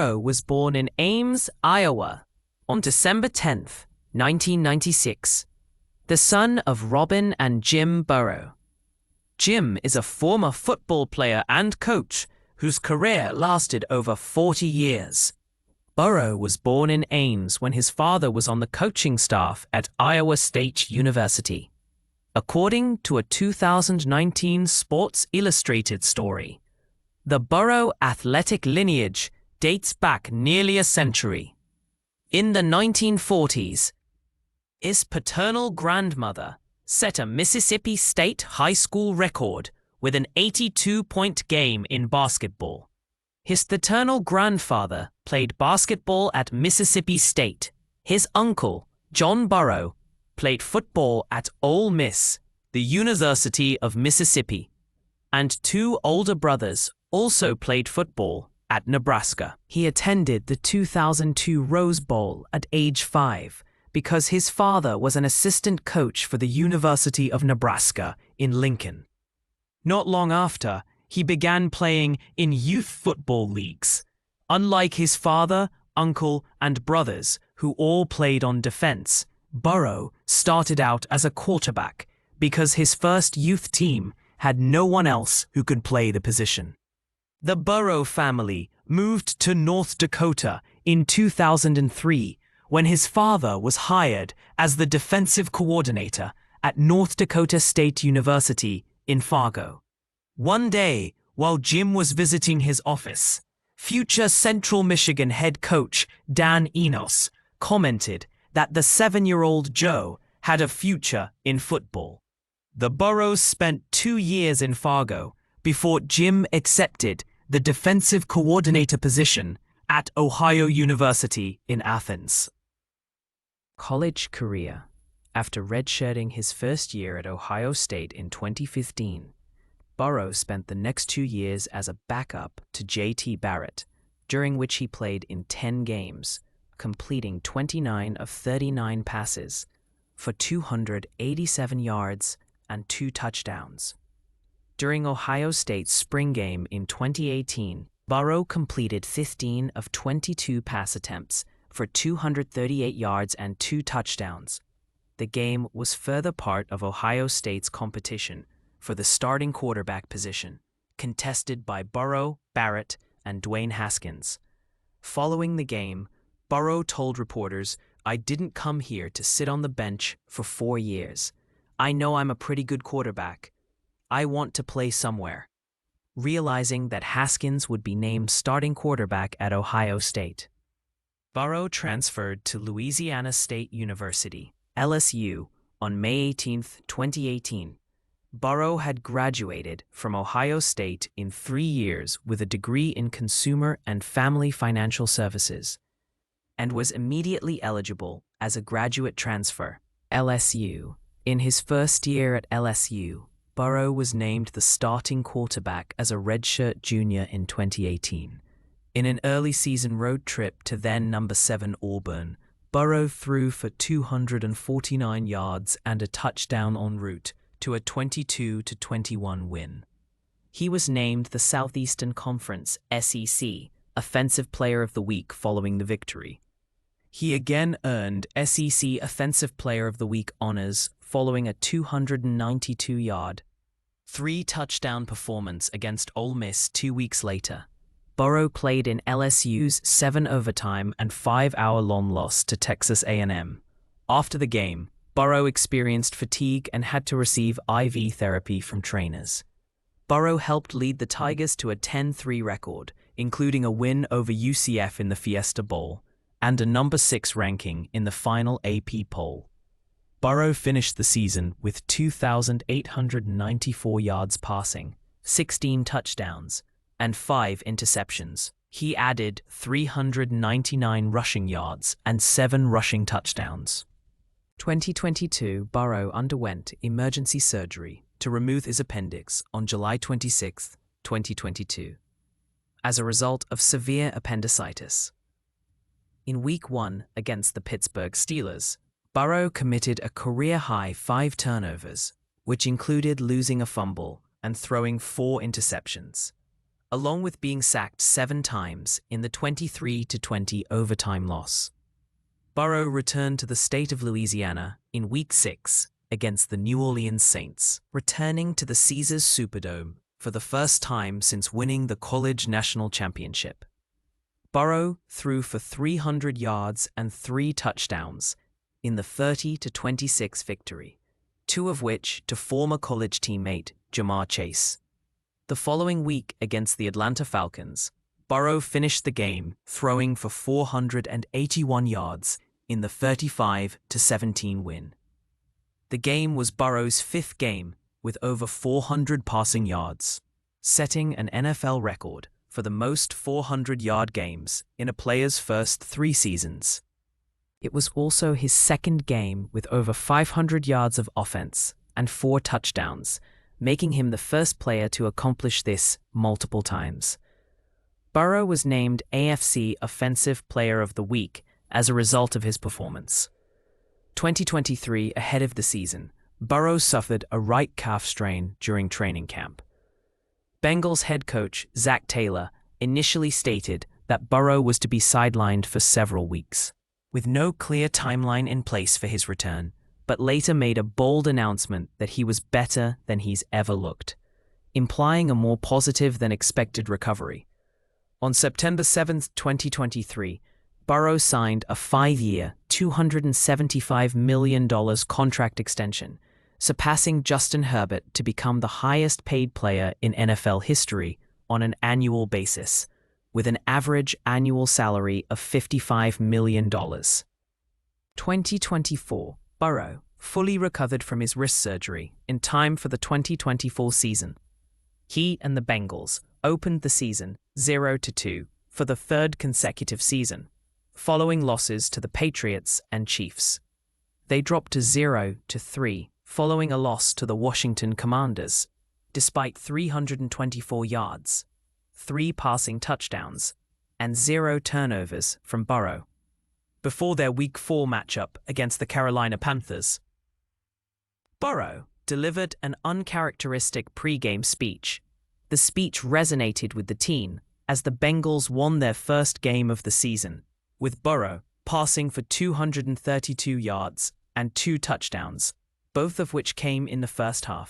Burrow was born in Ames, Iowa, on December 10, 1996, the son of Robin and Jim Burrow. Jim is a former football player and coach whose career lasted over 40 years. Burrow was born in Ames when his father was on the coaching staff at Iowa State University. According to a 2019 Sports Illustrated story, the Burrow athletic lineage dates back nearly a century. In the 1940s, his paternal grandmother set a Mississippi State high school record with an 82-point game in basketball. His paternal grandfather played basketball at Mississippi State. His uncle, John Burrow, played football at Ole Miss, the University of Mississippi, and two older brothers also played football at Nebraska. He attended the 2002 Rose Bowl at age 5 because his father was an assistant coach for the University of Nebraska in Lincoln. Not long after, he began playing in youth football leagues. Unlike his father, uncle, and brothers, who all played on defense, Burrow started out as a quarterback because his first youth team had no one else who could play the position. The Burrow family moved to North Dakota in 2003 when his father was hired as the defensive coordinator at North Dakota State University in Fargo. One day, while Jim was visiting his office, future Central Michigan head coach Dan Enos commented that the 7-year-old Joe had a future in football. The Burrows spent 2 years in Fargo before Jim accepted the defensive coordinator position at Ohio University in Athens. College career. After redshirting his first year at Ohio State in 2015, Burrow spent the next 2 years as a backup to J.T. Barrett, during which he played in 10 games, completing 29 of 39 passes for 287 yards and 2 touchdowns. During Ohio State's spring game in 2018, Burrow completed 15 of 22 pass attempts for 238 yards and 2 touchdowns. The game was further part of Ohio State's competition for the starting quarterback position, contested by Burrow, Barrett, and Dwayne Haskins. Following the game, Burrow told reporters, "I didn't come here to sit on the bench for 4 years. I know I'm a pretty good quarterback. I want to play somewhere." Realizing that Haskins would be named starting quarterback at Ohio State, Burrow transferred to Louisiana State University, LSU, on May 18, 2018. Burrow had graduated from Ohio State in 3 years with a degree in Consumer and Family Financial Services, and was immediately eligible as a graduate transfer. LSU. In his first year at LSU, Burrow was named the starting quarterback as a redshirt junior in 2018. In an early season road trip to then number 7 Auburn, Burrow threw for 249 yards and a touchdown en route to a 22-21 win. He was named the Southeastern Conference (SEC) Offensive Player of the Week following the victory. He again earned SEC Offensive Player of the Week honors following a 292-yard, 3-touchdown performance against Ole Miss 2 weeks later. Burrow played in LSU's 7-overtime and 5-hour-long loss to Texas A&M. After the game, Burrow experienced fatigue and had to receive IV therapy from trainers. Burrow helped lead the Tigers to a 10-3 record, including a win over UCF in the Fiesta Bowl and a number 6 ranking in the final AP poll. Burrow finished the season with 2,894 yards passing, 16 touchdowns, and 5 interceptions. He added 399 rushing yards and 7 rushing touchdowns. 2022, Burrow underwent emergency surgery to remove his appendix on July 26, 2022, as a result of severe appendicitis. In Week 1 against the Pittsburgh Steelers, Burrow committed a career-high 5 turnovers, which included losing a fumble and throwing 4 interceptions. along with being sacked 7 times in the 23-20 overtime loss. Burrow returned to the state of Louisiana in Week 6 against the New Orleans Saints, returning to the Caesars Superdome for the first time since winning the college national championship. Burrow threw for 300 yards and 3 touchdowns in the 30-26 victory, 2 of which to former college teammate Ja'Marr Chase. The following week against the Atlanta Falcons, Burrow finished the game throwing for 481 yards in the 35-17 win. The game was Burrow's 5th game with over 400 passing yards, setting an NFL record for the most 400-yard games in a player's first 3 seasons. It was also his 2nd game with over 500 yards of offense and 4 touchdowns, making him the first player to accomplish this multiple times. Burrow was named AFC Offensive Player of the Week as a result of his performance. 2023 ahead of the season, Burrow suffered a right calf strain during training camp. Bengals head coach Zach Taylor initially stated that Burrow was to be sidelined for several weeks, with no clear timeline in place for his return, but later made a bold announcement that he was better than he's ever looked, implying a more positive than expected recovery. On September 7, 2023, Burrow signed a 5-year, $275 million contract extension, surpassing Justin Herbert to become the highest-paid player in NFL history on an annual basis, with an average annual salary of $55 million. 2024, Burrow fully recovered from his wrist surgery in time for the 2024 season. He and the Bengals opened the season 0-2 for the 3rd consecutive season, following losses to the Patriots and Chiefs. They dropped to 0-3 following a loss to the Washington Commanders, despite 324 yards, 3 passing touchdowns, and 0 turnovers from Burrow, before their Week 4 matchup against the Carolina Panthers. Burrow delivered an uncharacteristic pre-game speech. The speech resonated with the team as the Bengals won their first game of the season, with Burrow passing for 232 yards and 2 touchdowns, both of which came in the first half.